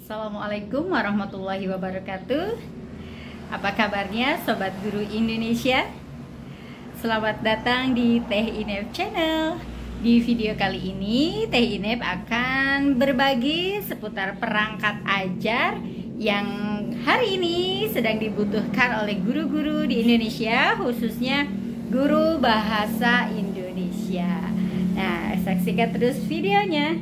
Assalamualaikum warahmatullahi wabarakatuh. Apa kabarnya Sobat Guru Indonesia? Selamat datang di Teh Inep Channel. Di video kali ini Teh Inep akan berbagi seputar perangkat ajar yang hari ini sedang dibutuhkan oleh guru-guru di Indonesia, khususnya guru bahasa Indonesia. Nah, saksikan terus videonya.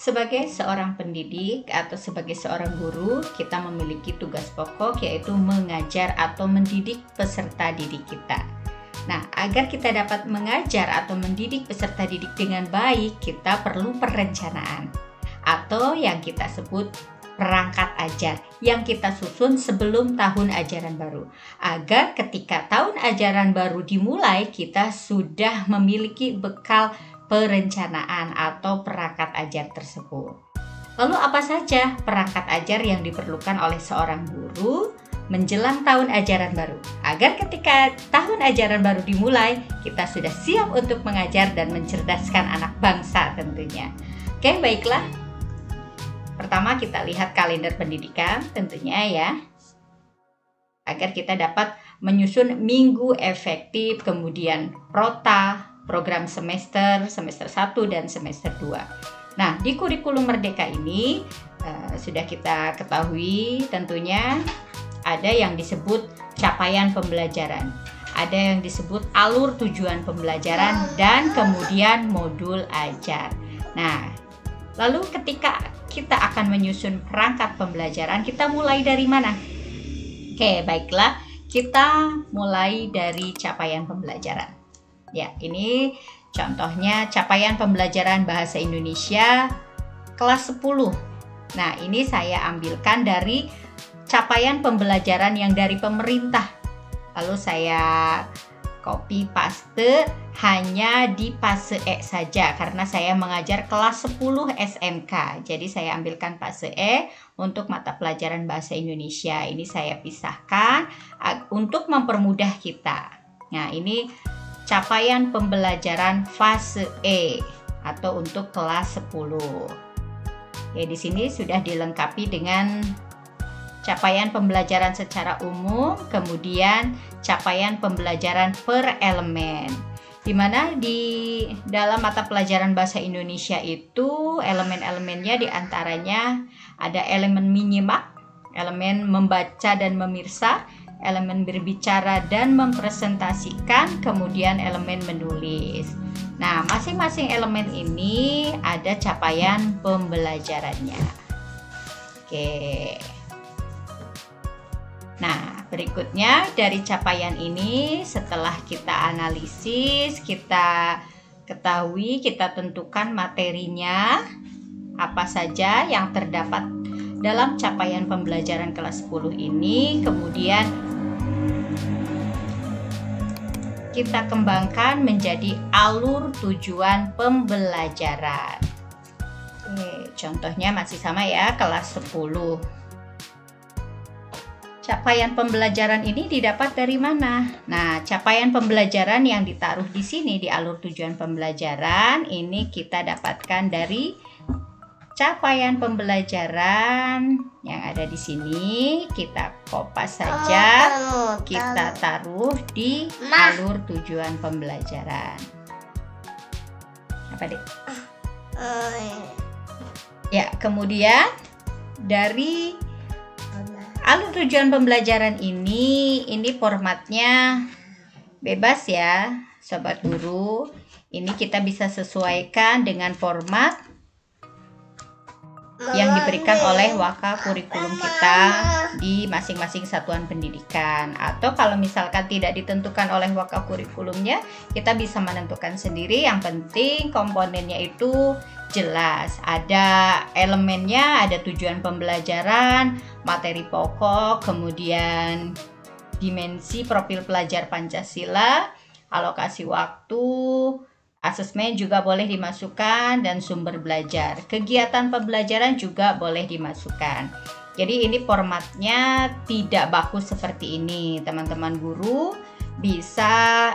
Sebagai seorang pendidik atau sebagai seorang guru, kita memiliki tugas pokok yaitu mengajar atau mendidik peserta didik kita. Nah, agar kita dapat mengajar atau mendidik peserta didik dengan baik, kita perlu perencanaan atau yang kita sebut perangkat ajar yang kita susun sebelum tahun ajaran baru. Agar ketika tahun ajaran baru dimulai, kita sudah memiliki bekal perencanaan atau perangkat ajar tersebut. Lalu apa saja perangkat ajar yang diperlukan oleh seorang guru menjelang tahun ajaran baru? Agar ketika tahun ajaran baru dimulai, kita sudah siap untuk mengajar dan mencerdaskan anak bangsa tentunya. Oke, baiklah. Pertama kita lihat kalender pendidikan tentunya ya. Agar kita dapat menyusun minggu efektif, kemudian prota, program semester 1 dan semester 2. Nah, di kurikulum Merdeka ini sudah kita ketahui tentunya ada yang disebut capaian pembelajaran, ada yang disebut alur tujuan pembelajaran, dan kemudian modul ajar. Nah, lalu ketika kita akan menyusun perangkat pembelajaran, kita mulai dari mana? Oke, baiklah, kita mulai dari capaian pembelajaran. Ya, ini contohnya capaian pembelajaran bahasa Indonesia kelas 10. Nah, ini saya ambilkan dari capaian pembelajaran yang dari pemerintah. Lalu saya copy paste hanya di fase E saja karena saya mengajar kelas 10 SMK. Jadi saya ambilkan fase E untuk mata pelajaran bahasa Indonesia. Ini saya pisahkan untuk mempermudah kita. Nah, ini capaian pembelajaran fase E atau untuk kelas 10. Ya, di sini sudah dilengkapi dengan capaian pembelajaran secara umum, kemudian capaian pembelajaran per elemen. Di mana di dalam mata pelajaran bahasa Indonesia itu elemen-elemennya diantaranya ada elemen menyimak, elemen membaca dan memirsa, elemen berbicara dan mempresentasikan, kemudian elemen menulis. Nah, masing-masing elemen ini ada capaian pembelajarannya. Oke. Nah, berikutnya dari capaian ini setelah kita analisis, kita ketahui, kita tentukan materinya apa saja yang terdapat dalam capaian pembelajaran kelas 10 ini, kemudian kita kembangkan menjadi alur tujuan pembelajaran. Oke, contohnya masih sama ya, kelas 10. Capaian pembelajaran ini didapat dari mana? Nah, capaian pembelajaran yang ditaruh di sini di alur tujuan pembelajaran ini kita dapatkan dari capaian pembelajaran yang ada di sini. Kita kopas saja, kita taruh di alur tujuan pembelajaran. Apa, Dek? Ya, kemudian dari alur tujuan pembelajaran ini formatnya bebas ya, Sobat Guru. Ini kita bisa sesuaikan dengan format yang diberikan oleh waka kurikulum kita di masing-masing satuan pendidikan. Atau kalau misalkan tidak ditentukan oleh waka kurikulumnya, kita bisa menentukan sendiri. Yang penting komponennya itu jelas, ada elemennya, ada tujuan pembelajaran, materi pokok, kemudian dimensi profil pelajar Pancasila, alokasi waktu, asesmen juga boleh dimasukkan, dan sumber belajar. Kegiatan pembelajaran juga boleh dimasukkan. Jadi ini formatnya tidak baku seperti ini. Teman-teman guru bisa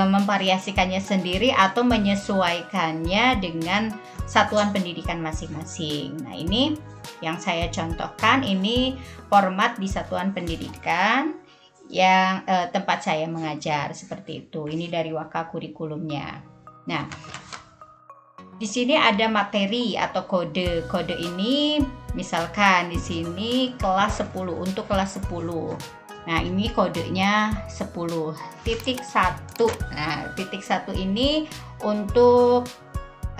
memvariasikannya sendiri atau menyesuaikannya dengan satuan pendidikan masing-masing. Nah, ini yang saya contohkan, ini format di satuan pendidikan yang tempat saya mengajar seperti itu. Ini dari Waka kurikulumnya. Nah, di sini ada materi atau kode. Kode ini misalkan di sini kelas 10, untuk kelas 10. Nah, ini kodenya 10.1. Nah, titik 1 ini untuk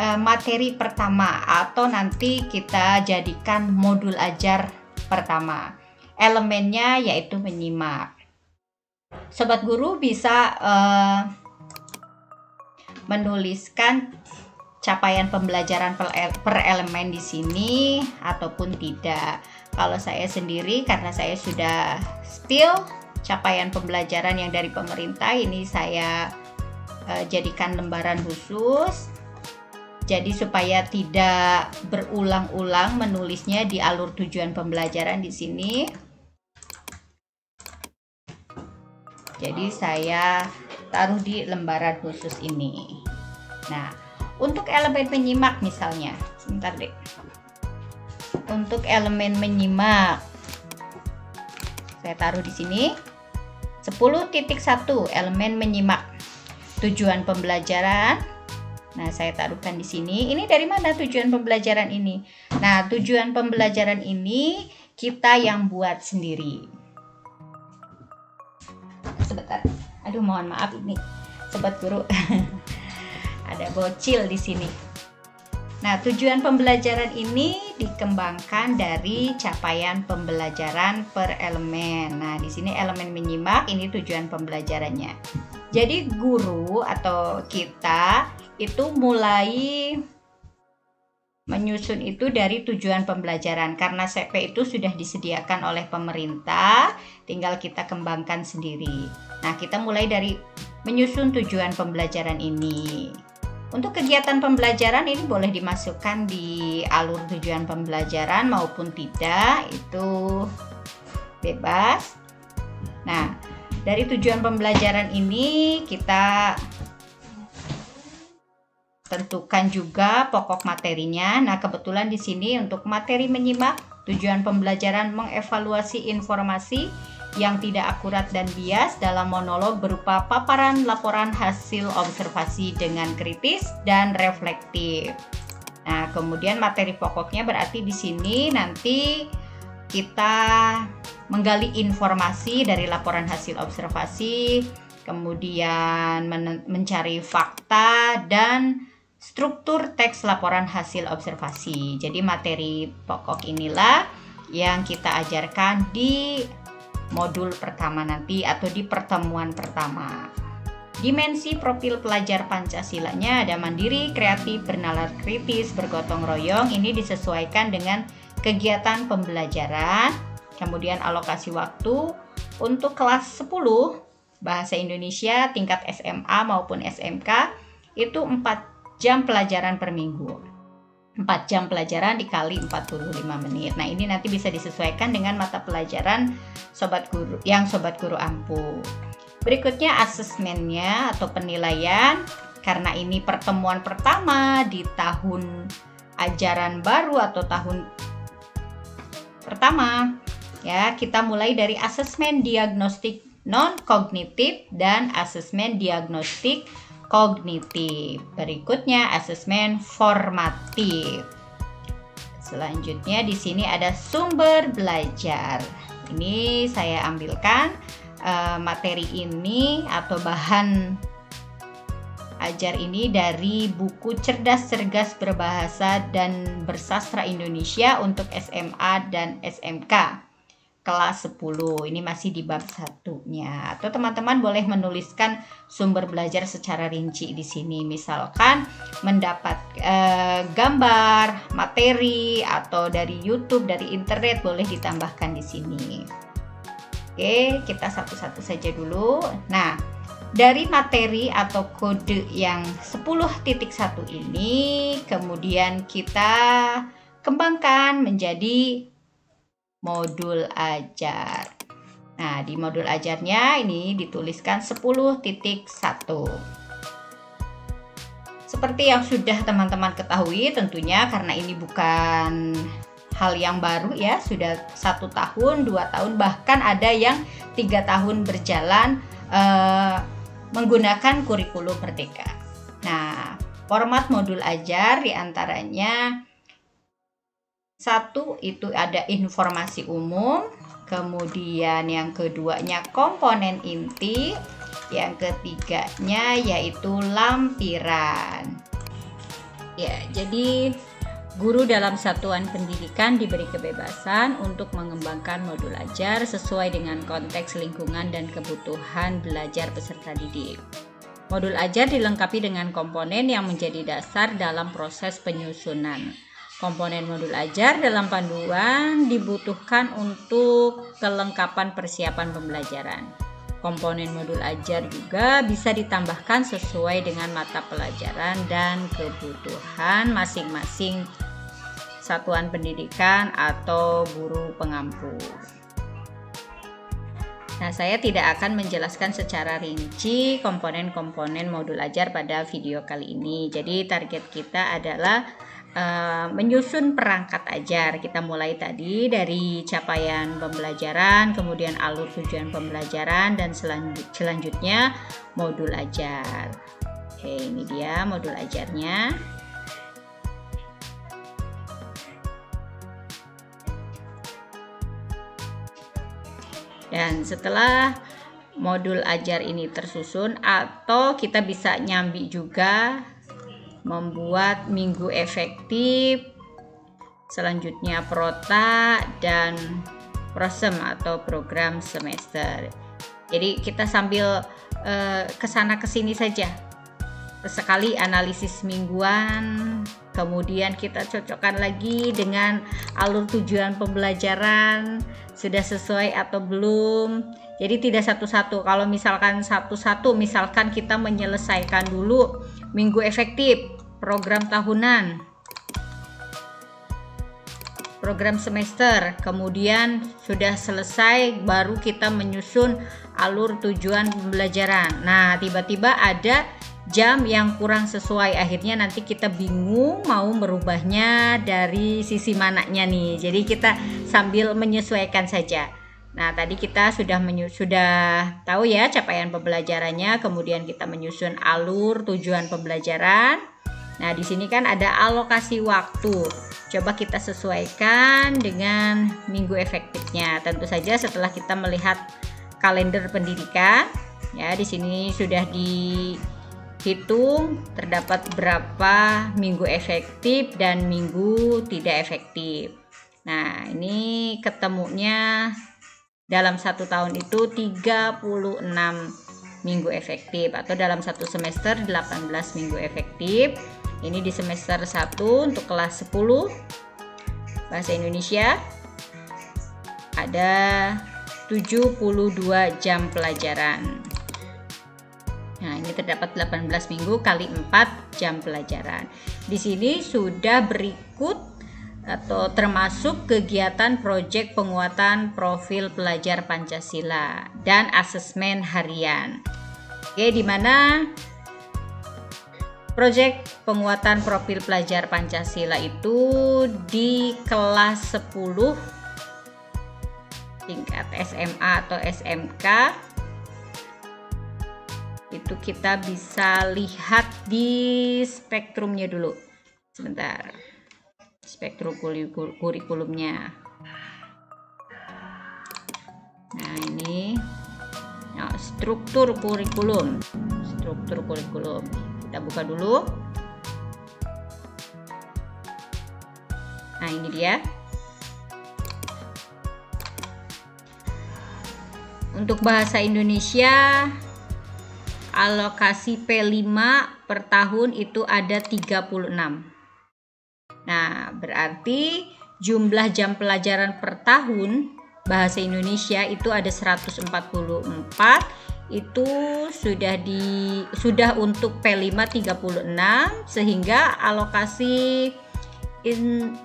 materi pertama atau nanti kita jadikan modul ajar pertama. Elemennya yaitu menyimak. Sobat guru bisa menuliskan capaian pembelajaran per elemen di sini ataupun tidak. Kalau saya sendiri, karena saya sudah spill capaian pembelajaran yang dari pemerintah, ini saya jadikan lembaran khusus. Jadi supaya tidak berulang-ulang menulisnya di alur tujuan pembelajaran di sini. Jadi saya taruh di lembaran khusus ini. Nah, untuk elemen menyimak misalnya, sebentar deh. Untuk elemen menyimak, saya taruh di sini 10.1 elemen menyimak tujuan pembelajaran. Nah, saya taruhkan di sini. Ini dari mana tujuan pembelajaran ini? Nah, tujuan pembelajaran ini kita yang buat sendiri. Sebentar. Aduh, mohon maaf ini sobat guru. Ada bocil di sini. Nah, tujuan pembelajaran ini dikembangkan dari capaian pembelajaran per elemen. Nah, di sini elemen menyimak, ini tujuan pembelajarannya. Jadi guru atau kita itu mulai menyusun itu dari tujuan pembelajaran, karena CP itu sudah disediakan oleh pemerintah, tinggal kita kembangkan sendiri. Nah, kita mulai dari menyusun tujuan pembelajaran ini. Untuk kegiatan pembelajaran ini boleh dimasukkan di alur tujuan pembelajaran maupun tidak, itu bebas. Nah, dari tujuan pembelajaran ini kita tentukan juga pokok materinya. Nah, kebetulan di sini untuk materi menyimak, tujuan pembelajaran mengevaluasi informasi yang tidak akurat dan bias dalam monolog berupa paparan laporan hasil observasi dengan kritis dan reflektif. Nah, kemudian materi pokoknya berarti di sini nanti kita menggali informasi dari laporan hasil observasi, kemudian mencari fakta dan struktur teks laporan hasil observasi. Jadi materi pokok inilah yang kita ajarkan di modul pertama nanti atau di pertemuan pertama. Dimensi profil pelajar Pancasilanya ada mandiri, kreatif, bernalar kritis, bergotong royong. Ini disesuaikan dengan kegiatan pembelajaran. Kemudian alokasi waktu untuk kelas 10 bahasa Indonesia tingkat SMA maupun SMK itu 4 jam pelajaran per minggu. 4 jam pelajaran dikali 45 menit. Nah, ini nanti bisa disesuaikan dengan mata pelajaran sobat guru yang sobat guru ampuh. Berikutnya asesmennya atau penilaian. Karena ini pertemuan pertama di tahun ajaran baru atau tahun pertama, ya, kita mulai dari asesmen diagnostik non kognitif dan asesmen diagnostik kognitif. Berikutnya asesmen formatif. Selanjutnya di sini ada sumber belajar. Ini saya ambilkan materi ini atau bahan ajar ini dari buku Cerdas Cergas Berbahasa dan Bersastra Indonesia untuk SMA dan SMK. Kelas 10, ini masih di bab 1-nya. Atau teman-teman boleh menuliskan sumber belajar secara rinci di sini. Misalkan mendapat gambar, materi atau dari YouTube, dari internet boleh ditambahkan di sini. Oke, kita satu-satu saja dulu. Nah, dari materi atau kode yang 10.1 ini kemudian kita kembangkan menjadi modul ajar. Nah, di modul ajarnya ini dituliskan 10.1. Seperti yang sudah teman-teman ketahui tentunya, karena ini bukan hal yang baru ya, sudah 1 tahun, 2 tahun, bahkan ada yang 3 tahun berjalan menggunakan kurikulum Merdeka. Nah, format modul ajar diantaranya 1 itu ada informasi umum, kemudian yang keduanya komponen inti, yang ketiganya yaitu lampiran. Ya, jadi guru dalam satuan pendidikan diberi kebebasan untuk mengembangkan modul ajar sesuai dengan konteks lingkungan dan kebutuhan belajar peserta didik. Modul ajar dilengkapi dengan komponen yang menjadi dasar dalam proses penyusunan. Komponen modul ajar dalam panduan dibutuhkan untuk kelengkapan persiapan pembelajaran. Komponen modul ajar juga bisa ditambahkan sesuai dengan mata pelajaran dan kebutuhan masing-masing satuan pendidikan atau guru pengampu. Nah, saya tidak akan menjelaskan secara rinci komponen-komponen modul ajar pada video kali ini. Jadi target kita adalah menyusun perangkat ajar. Kita mulai tadi dari capaian pembelajaran, kemudian alur tujuan pembelajaran, dan selanjutnya modul ajar. Oke, ini dia modul ajarnya. Dan setelah modul ajar ini tersusun, atau kita bisa nyambi juga membuat minggu efektif, selanjutnya prota, dan prosem atau program semester. Jadi kita sambil kesana kesini saja, sekali analisis mingguan, kemudian kita cocokkan lagi dengan alur tujuan pembelajaran, sudah sesuai atau belum. Jadi tidak satu-satu. Kalau misalkan satu-satu, misalkan kita menyelesaikan dulu minggu efektif, program tahunan, program semester, kemudian sudah selesai baru kita menyusun alur tujuan pembelajaran. Nah, tiba-tiba ada jam yang kurang sesuai, akhirnya nanti kita bingung mau merubahnya dari sisi mananya nih. Jadi kita sambil menyesuaikan saja. Nah, tadi kita sudah tahu ya capaian pembelajarannya, kemudian kita menyusun alur tujuan pembelajaran. Nah, di sini kan ada alokasi waktu. Coba kita sesuaikan dengan minggu efektifnya. Tentu saja setelah kita melihat kalender pendidikan, ya di sini sudah dihitung terdapat berapa minggu efektif dan minggu tidak efektif. Nah, ini ketemunya dalam 1 tahun itu 36 minggu efektif, atau dalam 1 semester 18 minggu efektif. Ini di semester 1 untuk kelas 10 Bahasa Indonesia ada 72 jam pelajaran. Nah, ini terdapat 18 minggu kali 4 jam pelajaran. Di sini sudah berikut atau termasuk kegiatan proyek penguatan profil pelajar Pancasila dan asesmen harian. Oke, di mana proyek penguatan profil pelajar Pancasila itu di kelas 10 tingkat SMA atau SMK. Itu kita bisa lihat di spektrumnya dulu. Sebentar. Spektrum kurikulumnya. Nah, ini struktur kurikulum. Kita buka dulu. Nah, ini dia. Untuk bahasa Indonesia, alokasi P5 per tahun itu ada 36. Nah, berarti jumlah jam pelajaran per tahun bahasa Indonesia itu ada 144. Itu sudah untuk P5 36, sehingga alokasi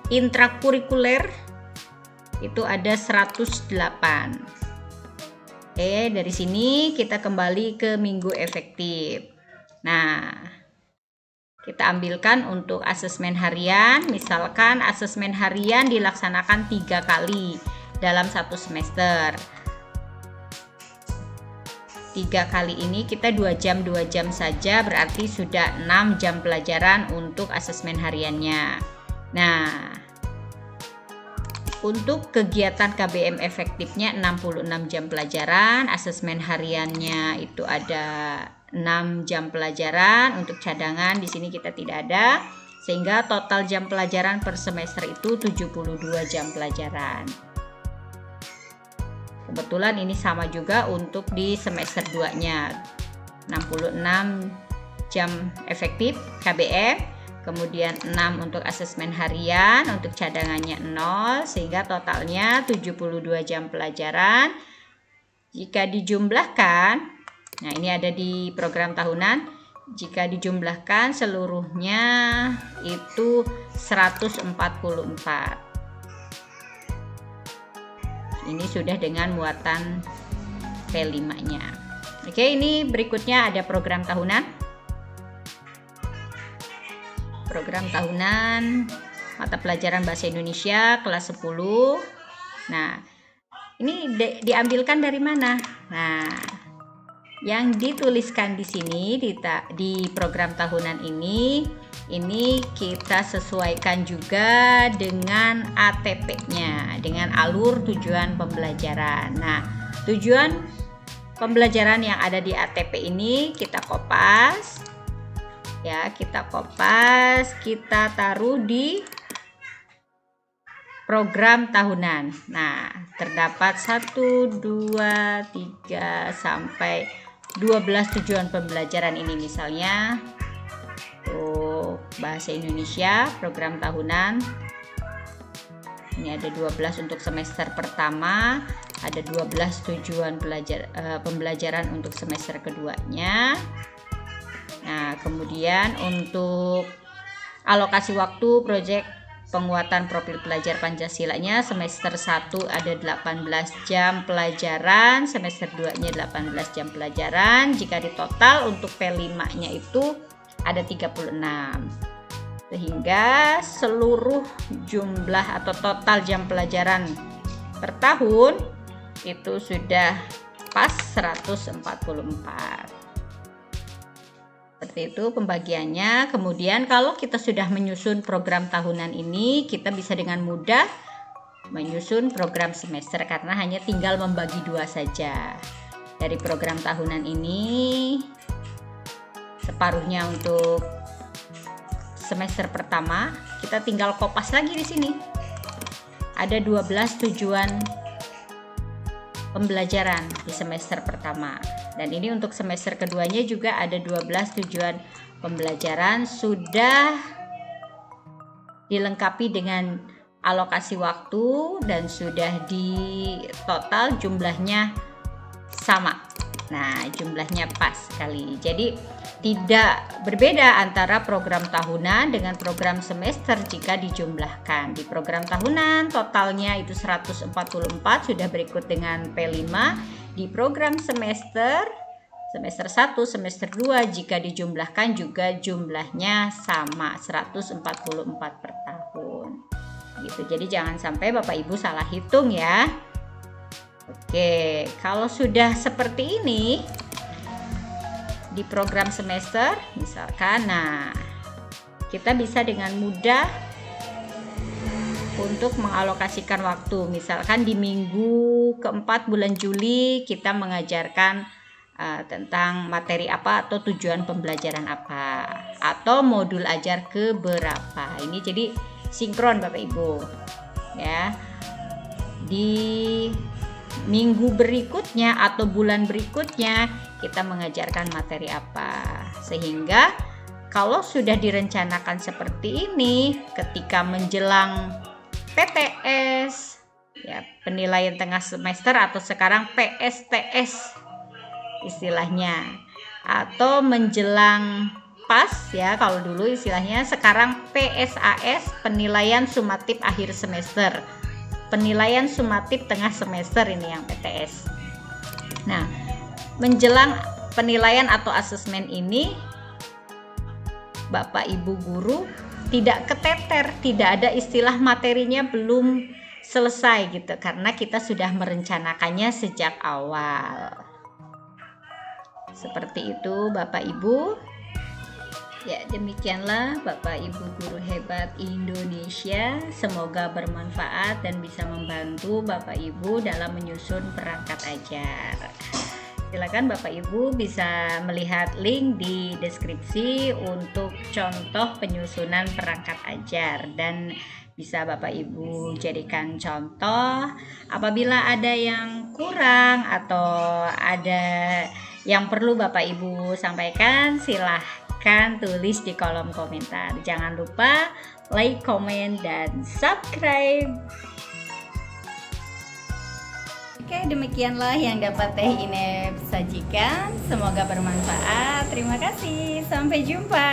intrakurikuler itu ada 108. Oke, dari sini kita kembali ke minggu efektif. Nah, kita ambilkan untuk asesmen harian. Misalkan asesmen harian dilaksanakan 3 kali dalam satu semester. 3 kali ini kita 2 jam saja, berarti sudah 6 jam pelajaran untuk asesmen hariannya. Nah, untuk kegiatan KBM efektifnya 66 jam pelajaran, asesmen hariannya itu ada 6 jam pelajaran, untuk cadangan di sini kita tidak ada, sehingga total jam pelajaran per semester itu 72 jam pelajaran. Kebetulan ini sama juga untuk di semester 2-nya, 66 jam efektif KBM, kemudian 6 untuk asesmen harian, untuk cadangannya 0, sehingga totalnya 72 jam pelajaran. Jika dijumlahkan, nah ini ada di program tahunan, jika dijumlahkan seluruhnya itu 144. Ini sudah dengan muatan P5-nya. Oke, ini berikutnya ada program tahunan. Program tahunan mata pelajaran bahasa Indonesia kelas 10. Nah, ini diambilkan dari mana? Nah, yang dituliskan di sini di program tahunan ini kita sesuaikan juga dengan ATP-nya, dengan alur tujuan pembelajaran. Nah, tujuan pembelajaran yang ada di ATP ini kita kopas. Ya, kita kopas, kita taruh di program tahunan. Nah, terdapat 1, 2, 3 sampai 12 tujuan pembelajaran ini, misalnya untuk bahasa Indonesia program tahunan ini ada 12 untuk semester pertama, ada 12 tujuan pembelajaran untuk semester keduanya. Nah, kemudian untuk alokasi waktu proyek penguatan profil pelajar Pancasilanya, semester 1 ada 18 jam pelajaran, semester 2-nya 18 jam pelajaran. Jika ditotal untuk P5-nya itu ada 36. Sehingga seluruh jumlah atau total jam pelajaran per tahun itu sudah pas 144. Seperti itu pembagiannya. Kemudian kalau kita sudah menyusun program tahunan ini, kita bisa dengan mudah menyusun program semester karena hanya tinggal membagi 2 saja. Dari program tahunan ini separuhnya untuk semester pertama, kita tinggal kopas lagi di sini. Ada 12 tujuan pembelajaran di semester pertama. Dan ini untuk semester keduanya juga ada 12 tujuan pembelajaran, sudah dilengkapi dengan alokasi waktu dan sudah di total jumlahnya sama. Nah, jumlahnya pas sekali. Jadi tidak berbeda antara program tahunan dengan program semester jika dijumlahkan. Di program tahunan totalnya itu 144, sudah berikut dengan P5. Di program semester 1, semester 2 jika dijumlahkan juga jumlahnya sama, 144 per tahun. Gitu. Jadi jangan sampai Bapak Ibu salah hitung ya. Oke, kalau sudah seperti ini di program semester misalkan, nah kita bisa dengan mudah untuk mengalokasikan waktu. Misalkan di minggu keempat bulan Juli kita mengajarkan tentang materi apa atau tujuan pembelajaran apa atau modul ajar keberapa. Ini jadi sinkron Bapak Ibu ya. Di minggu berikutnya atau bulan berikutnya kita mengajarkan materi apa, sehingga kalau sudah direncanakan seperti ini ketika menjelang PTS ya, penilaian tengah semester atau sekarang PSTS istilahnya, atau menjelang PAS ya, kalau dulu istilahnya, sekarang PSAS, penilaian sumatif akhir semester. penilaian sumatif tengah semester ini yang PTS. Nah, menjelang penilaian atau asesmen ini, Bapak Ibu guru tidak keteter, tidak ada istilah materinya belum selesai gitu, karena kita sudah merencanakannya sejak awal. Seperti itu Bapak Ibu. Ya, demikianlah Bapak Ibu guru hebat Indonesia. Semoga bermanfaat dan bisa membantu Bapak Ibu dalam menyusun perangkat ajar. Silakan Bapak Ibu bisa melihat link di deskripsi untuk contoh penyusunan perangkat ajar, dan bisa Bapak Ibu jadikan contoh. Apabila ada yang kurang atau ada yang perlu Bapak Ibu sampaikan, silahkan tulis di kolom komentar. Jangan lupa like, komen, dan subscribe. Oke, demikianlah yang dapat Teh Inep sajikan. Semoga bermanfaat. Terima kasih. Sampai jumpa.